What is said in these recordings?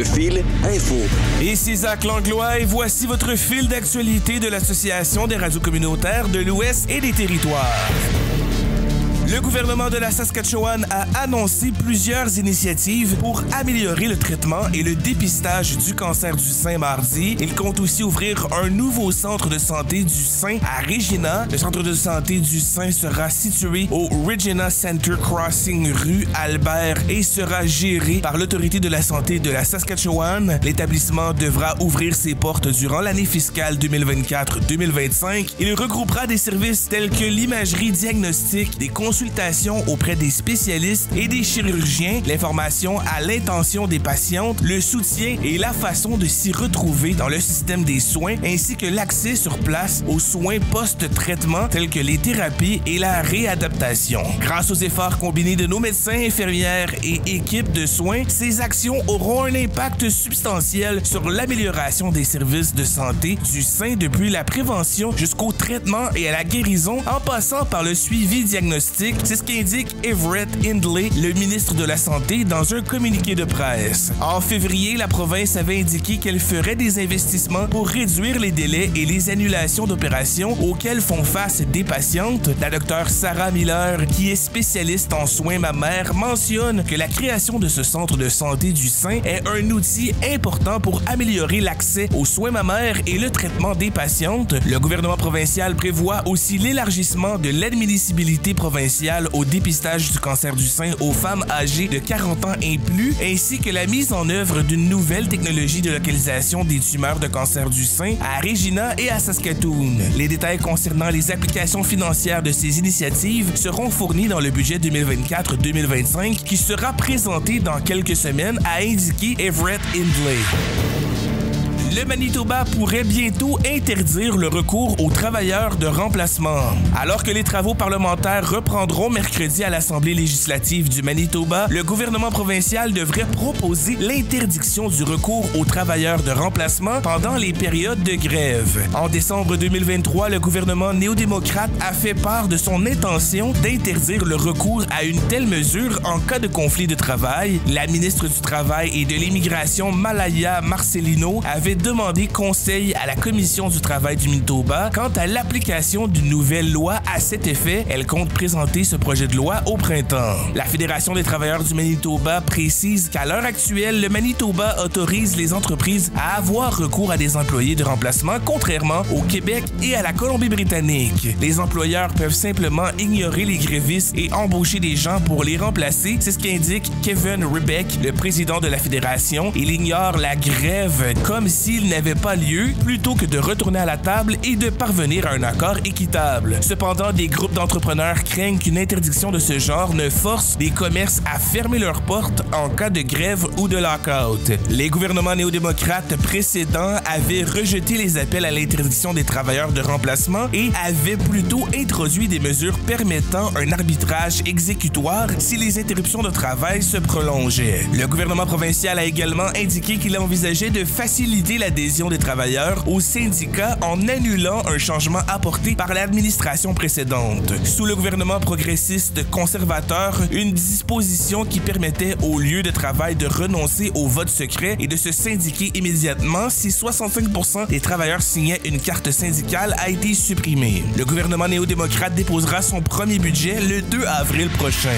Le Fil Info. Ici Zach Langlois et voici votre fil d'actualité de l'Association des radios communautaires de l'Ouest et des Territoires. Le gouvernement de la Saskatchewan a annoncé plusieurs initiatives pour améliorer le traitement et le dépistage du cancer du sein mardi. Il compte aussi ouvrir un nouveau centre de santé du sein à Regina. Le centre de santé du sein sera situé au Regina Center Crossing rue Albert et sera géré par l'Autorité de la santé de la Saskatchewan. L'établissement devra ouvrir ses portes durant l'année fiscale 2024-2025. Il regroupera des services tels que l'imagerie diagnostique, des consultations auprès des spécialistes et des chirurgiens, l'information à l'intention des patientes, le soutien et la façon de s'y retrouver dans le système des soins, ainsi que l'accès sur place aux soins post-traitement tels que les thérapies et la réadaptation. Grâce aux efforts combinés de nos médecins, infirmières et équipes de soins, ces actions auront un impact substantiel sur l'amélioration des services de santé du sein depuis la prévention jusqu'au traitement et à la guérison en passant par le suivi diagnostique. C'est ce qu'indique Everett Hindley, le ministre de la Santé, dans un communiqué de presse. En février, la province avait indiqué qu'elle ferait des investissements pour réduire les délais et les annulations d'opérations auxquelles font face des patientes. La docteure Sarah Miller, qui est spécialiste en soins mammaires, mentionne que la création de ce centre de santé du sein est un outil important pour améliorer l'accès aux soins mammaires et le traitement des patientes. Le gouvernement provincial prévoit aussi l'élargissement de l'admissibilité provinciale au dépistage du cancer du sein aux femmes âgées de 40 ans et plus, ainsi que la mise en œuvre d'une nouvelle technologie de localisation des tumeurs de cancer du sein à Regina et à Saskatoon. Les détails concernant les applications financières de ces initiatives seront fournis dans le budget 2024-2025 qui sera présenté dans quelques semaines, a indiqué Everett Hindley. Le Manitoba pourrait bientôt interdire le recours aux travailleurs de remplacement. Alors que les travaux parlementaires reprendront mercredi à l'Assemblée législative du Manitoba, le gouvernement provincial devrait proposer l'interdiction du recours aux travailleurs de remplacement pendant les périodes de grève. En décembre 2023, le gouvernement néo-démocrate a fait part de son intention d'interdire le recours à une telle mesure en cas de conflit de travail. La ministre du Travail et de l'Immigration, Malaya Marcelino, avait demandé conseil à la Commission du travail du Manitoba quant à l'application d'une nouvelle loi à cet effet. Elle compte présenter ce projet de loi au printemps. La Fédération des travailleurs du Manitoba précise qu'à l'heure actuelle, le Manitoba autorise les entreprises à avoir recours à des employés de remplacement, contrairement au Québec et à la Colombie-Britannique. Les employeurs peuvent simplement ignorer les grévistes et embaucher des gens pour les remplacer. C'est ce qu'indique Kevin Rebeck, le président de la Fédération. Il ignore la grève comme s'il n'avait pas lieu, plutôt que de retourner à la table et de parvenir à un accord équitable. Cependant, des groupes d'entrepreneurs craignent qu'une interdiction de ce genre ne force les commerces à fermer leurs portes en cas de grève ou de lockout. Les gouvernements néo-démocrates précédents avaient rejeté les appels à l'interdiction des travailleurs de remplacement et avaient plutôt introduit des mesures permettant un arbitrage exécutoire si les interruptions de travail se prolongeaient. Le gouvernement provincial a également indiqué qu'il envisageait de faciliter l'adhésion des travailleurs aux syndicats en annulant un changement apporté par l'administration précédente. Sous le gouvernement progressiste conservateur, une disposition qui permettait aux lieux de travail de renoncer au vote secret et de se syndiquer immédiatement si 65% des travailleurs signaient une carte syndicale a été supprimée. Le gouvernement néo-démocrate déposera son premier budget le 2 avril prochain.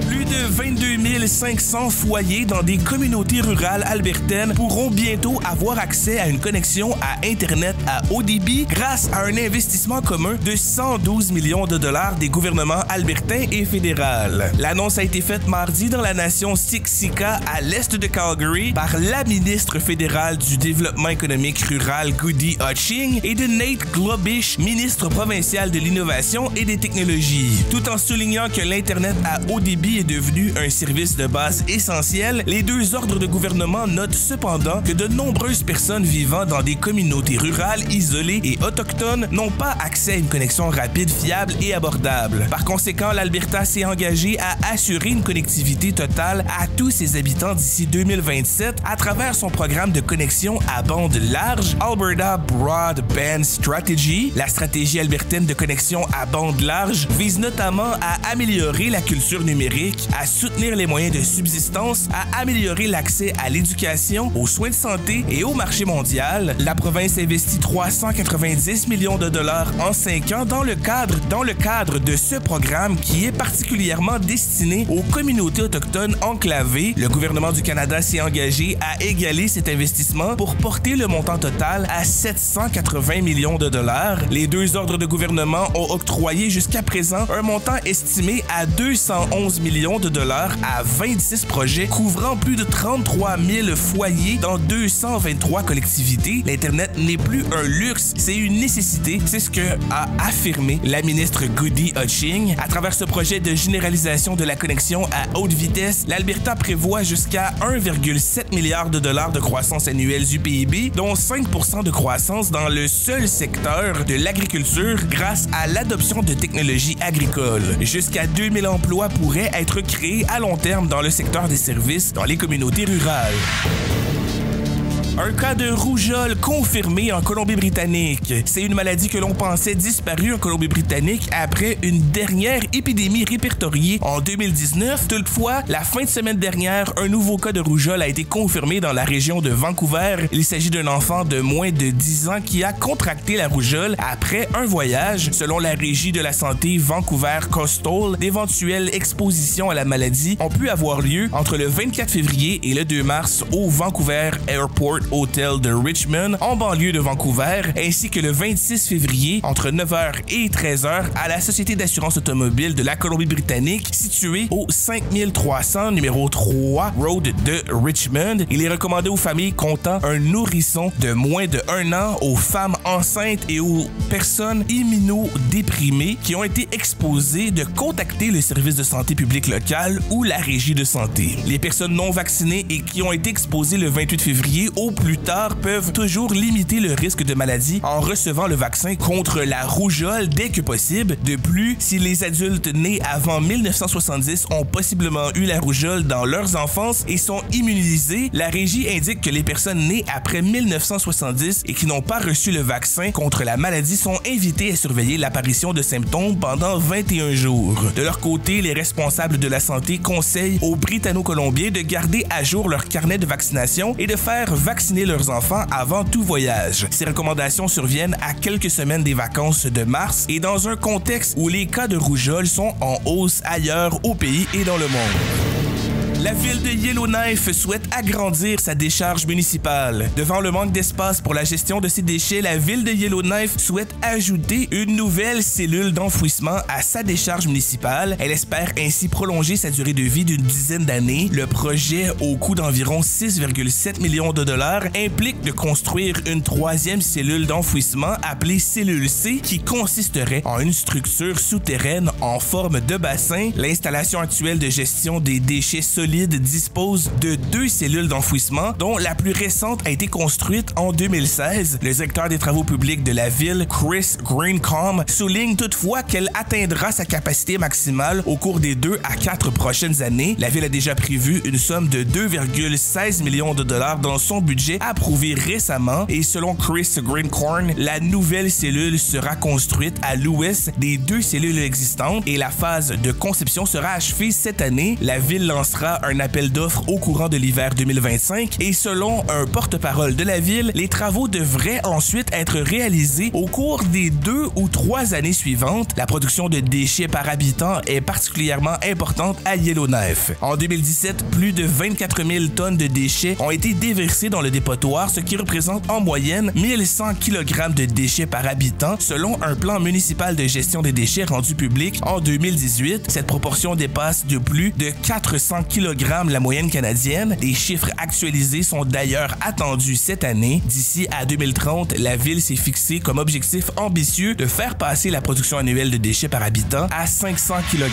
Plus de 22 500 foyers dans des communautés rurales albertaines pourront bientôt avoir accès à une connexion à Internet à haut débit grâce à un investissement commun de 112 millions de dollars des gouvernements albertains et fédéral. L'annonce a été faite mardi dans la nation Siksika à l'est de Calgary par la ministre fédérale du Développement économique rural Goody Hutching et de Nate Globish, ministre provincial de l'Innovation et des Technologies. Tout en soulignant que l'Internet à haut débit est devenu un service de base essentiel, les deux ordres de gouvernement notent cependant que de nombreuses personnes vivant dans des communautés rurales isolées et autochtones n'ont pas accès à une connexion rapide, fiable et abordable. Par conséquent, l'Alberta s'est engagé à assurer une connectivité totale à tous ses habitants d'ici 2027 à travers son programme de connexion à bande large Alberta Broadband. Band Strategy. La stratégie albertaine de connexion à bande large vise notamment à améliorer la culture numérique, à soutenir les moyens de subsistance, à améliorer l'accès à l'éducation, aux soins de santé et au marché mondial. La province investit 390 millions de dollars en 5 ans dans le cadre de ce programme qui est particulièrement destiné aux communautés autochtones enclavées. Le gouvernement du Canada s'est engagé à égaler cet investissement pour porter le montant total à 780 millions de dollars. Les deux ordres de gouvernement ont octroyé jusqu'à présent un montant estimé à 211 millions de dollars à 26 projets couvrant plus de 33 000 foyers dans 223 collectivités. L'Internet n'est plus un luxe, c'est une nécessité. C'est ce que a affirmé la ministre Goody Hutching. À travers ce projet de généralisation de la connexion à haute vitesse, l'Alberta prévoit jusqu'à 1,7 milliard de dollars de croissance annuelle du PIB, dont 5% de croissance dans le seul secteur de l'agriculture grâce à l'adoption de technologies agricoles. Jusqu'à 2000 emplois pourraient être créés à long terme dans le secteur des services dans les communautés rurales. Un cas de rougeole confirmé en Colombie-Britannique. C'est une maladie que l'on pensait disparue en Colombie-Britannique après une dernière épidémie répertoriée en 2019. Toutefois, la fin de semaine dernière, un nouveau cas de rougeole a été confirmé dans la région de Vancouver. Il s'agit d'un enfant de moins de 10 ans qui a contracté la rougeole après un voyage. Selon la Régie de la santé Vancouver Coastal, d'éventuelles expositions à la maladie ont pu avoir lieu entre le 24 février et le 2 mars au Vancouver Airport Hotel de Richmond, en banlieue de Vancouver, ainsi que le 26 février, entre 9h et 13h, à la Société d'assurance automobile de la Colombie-Britannique, située au 5300 numéro 3 Road de Richmond. Il est recommandé aux familles comptant un nourrisson de moins de 1 an, aux femmes enceintes et aux personnes immunodéprimées qui ont été exposées de contacter le service de santé publique local ou la régie de santé. Les personnes non vaccinées et qui ont été exposées le 28 février au plus tard peuvent toujours limiter le risque de maladie en recevant le vaccin contre la rougeole dès que possible. De plus, si les adultes nés avant 1970 ont possiblement eu la rougeole dans leur enfance et sont immunisés, la Régie indique que les personnes nées après 1970 et qui n'ont pas reçu le vaccin contre la maladie sont invitées à surveiller l'apparition de symptômes pendant 21 jours. De leur côté, les responsables de la santé conseillent aux Britanno-Colombiens de garder à jour leur carnet de vaccination et de faire vacciner leurs enfants avant tout voyage. Ces recommandations surviennent à quelques semaines des vacances de mars et dans un contexte où les cas de rougeole sont en hausse ailleurs au pays et dans le monde. La ville de Yellowknife souhaite agrandir sa décharge municipale. Devant le manque d'espace pour la gestion de ses déchets, la ville de Yellowknife souhaite ajouter une nouvelle cellule d'enfouissement à sa décharge municipale. Elle espère ainsi prolonger sa durée de vie d'une dizaine d'années. Le projet, au coût d'environ 6,7 millions de dollars, implique de construire une troisième cellule d'enfouissement appelée cellule C qui consisterait en une structure souterraine en forme de bassin. L'installation actuelle de gestion des déchets solides dispose de 2 cellules d'enfouissement, dont la plus récente a été construite en 2016. Le directeur des travaux publics de la ville, Chris Greencomb, souligne toutefois qu'elle atteindra sa capacité maximale au cours des 2 à 4 prochaines années. La ville a déjà prévu une somme de 2,16 millions de dollars dans son budget approuvé récemment et selon Chris Greencorn, la nouvelle cellule sera construite à l'ouest des 2 cellules existantes et la phase de conception sera achevée cette année. La ville lancera un appel d'offres au courant de l'hiver 2025 et selon un porte-parole de la ville, les travaux devraient ensuite être réalisés au cours des 2 ou 3 années suivantes. La production de déchets par habitant est particulièrement importante à Yellowknife. En 2017, plus de 24 000 tonnes de déchets ont été déversées dans le dépotoir, ce qui représente en moyenne 1100 kg de déchets par habitant selon un plan municipal de gestion des déchets rendu public en 2018. Cette proportion dépasse de plus de 400 kg la moyenne canadienne. Des chiffres actualisés sont d'ailleurs attendus cette année. D'ici à 2030, la ville s'est fixé comme objectif ambitieux de faire passer la production annuelle de déchets par habitant à 500 kg.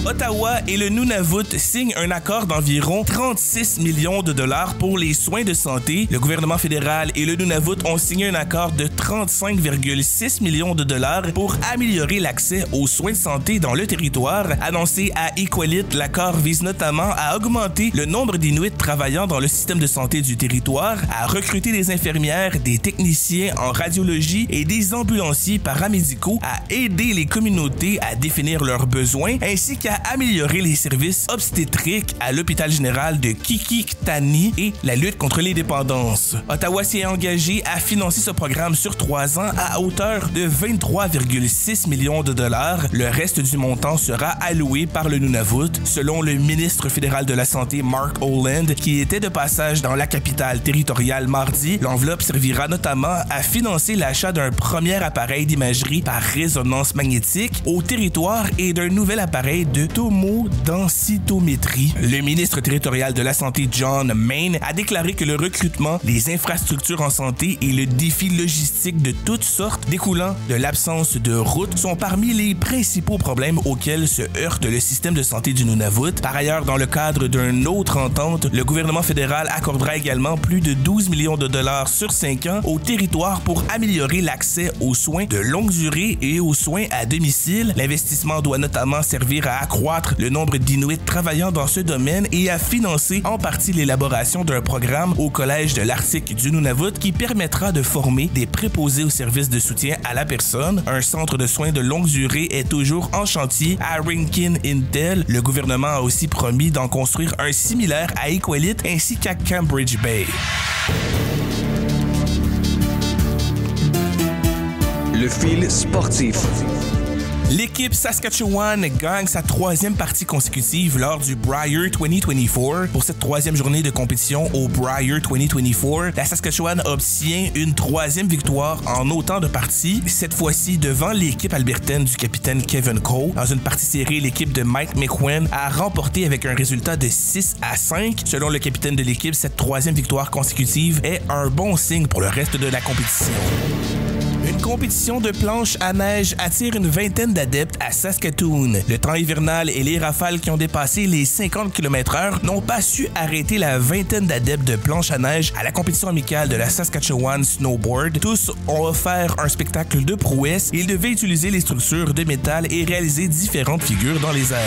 Ottawa et le Nunavut signent un accord d'environ 36 millions de dollars pour les soins de santé. Le gouvernement fédéral et le Nunavut ont signé un accord de 35,6 millions de dollars pour améliorer l'accès aux soins de santé dans le territoire. Annoncé à Iqaluit, l'accord vise notamment à augmenter le nombre d'Inuits travaillant dans le système de santé du territoire, à recruter des infirmières, des techniciens en radiologie et des ambulanciers paramédicaux, à aider les communautés à définir leurs besoins, ainsi qu'à améliorer les services obstétriques à l'hôpital général de Qikiqtani et la lutte contre les dépendances. Ottawa s'est engagé à financer ce programme sur 3 ans à hauteur de 23,6 millions de dollars. Le reste du montant sera alloué par le Nunavut. Selon le ministre fédéral de la Santé Mark Oland, qui était de passage dans la capitale territoriale mardi, l'enveloppe servira notamment à financer l'achat d'un premier appareil d'imagerie par résonance magnétique au territoire et d'un nouvel appareil de tomodensitométrie. Le ministre territorial de la Santé John Main a déclaré que le recrutement, les infrastructures en santé et le défi logistique de toutes sortes découlant de l'absence de routes sont parmi les principaux problèmes auxquels se heurte le système de santé du Nunavut. Par ailleurs, dans le cadre d'une autre entente, le gouvernement fédéral accordera également plus de 12 millions de dollars sur 5 ans au territoire pour améliorer l'accès aux soins de longue durée et aux soins à domicile. L'investissement doit notamment servir à accroître le nombre d'Inuits travaillant dans ce domaine et à financer en partie l'élaboration d'un programme au Collège de l'Arctique du Nunavut qui permettra de former des préposés aux services de soutien à la personne. Un centre de soins de longue durée est toujours en chantier à Rankin Intel. Le gouvernement a aussi promis d'en construire un similaire à Iqaluit ainsi qu'à Cambridge Bay. Le fil sportif. L'équipe Saskatchewan gagne sa 3e partie consécutive lors du Brier 2024. Pour cette 3e journée de compétition au Brier 2024, la Saskatchewan obtient une 3e victoire en autant de parties, cette fois-ci devant l'équipe albertaine du capitaine Kevin Coe. Dans une partie serrée, l'équipe de Mike McQueen a remporté avec un résultat de 6-5. Selon le capitaine de l'équipe, cette 3e victoire consécutive est un bon signe pour le reste de la compétition. Une compétition de planche à neige attire une vingtaine d'adeptes à Saskatoon. Le temps hivernal et les rafales qui ont dépassé les 50 km/h n'ont pas su arrêter la vingtaine d'adeptes de planche à neige à la compétition amicale de la Saskatchewan Snowboard. Tous ont offert un spectacle de prouesse et ils devaient utiliser les structures de métal et réaliser différentes figures dans les airs.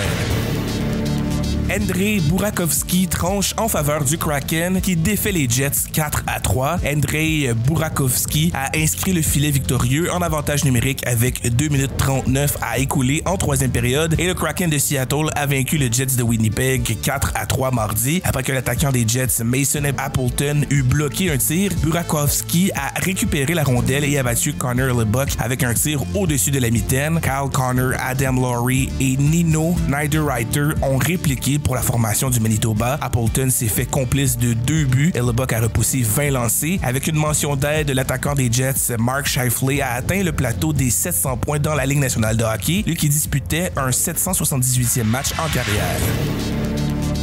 Andrei Burakovsky tranche en faveur du Kraken qui défait les Jets 4-3. Andrei Burakovsky a inscrit le filet victorieux en avantage numérique avec 2 minutes 39 à écouler en 3e période et le Kraken de Seattle a vaincu le Jets de Winnipeg 4-3 mardi. Après que l'attaquant des Jets Mason Appleton eut bloqué un tir, Burakovsky a récupéré la rondelle et a battu Connor Leboeck avec un tir au-dessus de la mitaine. Kyle Connor, Adam Laurie et Nino Niederreiter ont répliqué pour la formation du Manitoba. Appleton s'est fait complice de 2 buts et Leboeck a repoussé 20 lancés. Avec une mention d'aide, l'attaquant des Jets, Mark Scheifele, a atteint le plateau des 700 points dans la Ligue nationale de hockey, lui qui disputait un 778e match en carrière.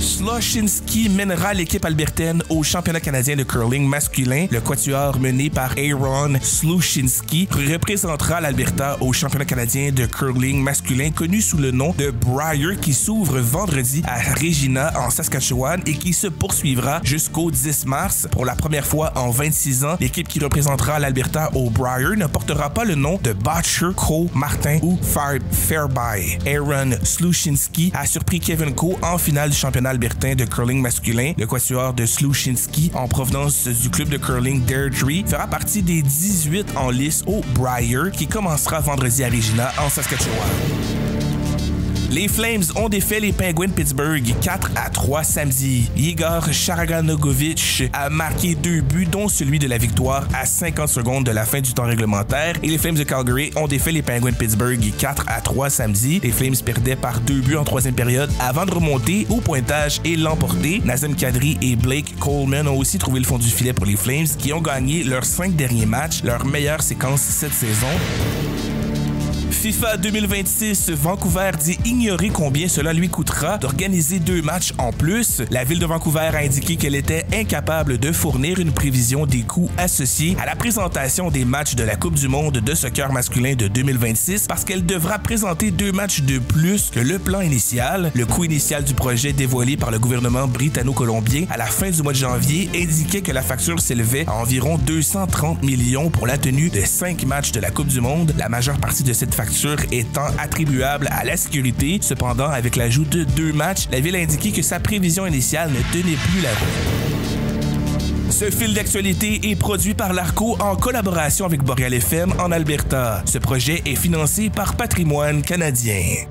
Sluchinski mènera l'équipe albertaine au championnat canadien de curling masculin. Le quatuor mené par Aaron Sluchinski représentera l'Alberta au championnat canadien de curling masculin connu sous le nom de Brier qui s'ouvre vendredi à Regina en Saskatchewan et qui se poursuivra jusqu'au 10 mars. Pour la première fois en 26 ans, l'équipe qui représentera l'Alberta au Brier ne portera pas le nom de Butcher, Coe, Martin ou Fairby. Aaron Sluchinski a surpris Kevin Coe en finale du championnat albertain de curling masculin. Le quatuor de Sluchinski, en provenance du club de curling Deirdre, fera partie des 18 en lice au Brier qui commencera vendredi à Regina en Saskatchewan. Les Flames ont défait les Penguins de Pittsburgh 4-3 samedi. Igor Sharaganovic a marqué 2 buts, dont celui de la victoire à 50 secondes de la fin du temps réglementaire. Et les Flames de Calgary ont défait les Penguins de Pittsburgh 4-3 samedi. Les Flames perdaient par 2 buts en 3e période avant de remonter au pointage et l'emporter. Nazem Kadri et Blake Coleman ont aussi trouvé le fond du filet pour les Flames qui ont gagné leurs 5 derniers matchs, leur meilleure séquence cette saison. FIFA 2026, Vancouver dit ignorer combien cela lui coûtera d'organiser 2 matchs en plus. La ville de Vancouver a indiqué qu'elle était incapable de fournir une prévision des coûts associés à la présentation des matchs de la Coupe du monde de soccer masculin de 2026 parce qu'elle devra présenter 2 matchs de plus que le plan initial. Le coût initial du projet dévoilé par le gouvernement britanno-colombien à la fin du mois de janvier indiquait que la facture s'élevait à environ 230 millions pour la tenue de 5 matchs de la Coupe du monde, la majeure partie de cette facture étant attribuable à la sécurité. Cependant, avec l'ajout de 2 matchs, la ville a indiqué que sa prévision initiale ne tenait plus la route. Ce fil d'actualité est produit par l'ARCO en collaboration avec Boréal FM en Alberta. Ce projet est financé par Patrimoine canadien.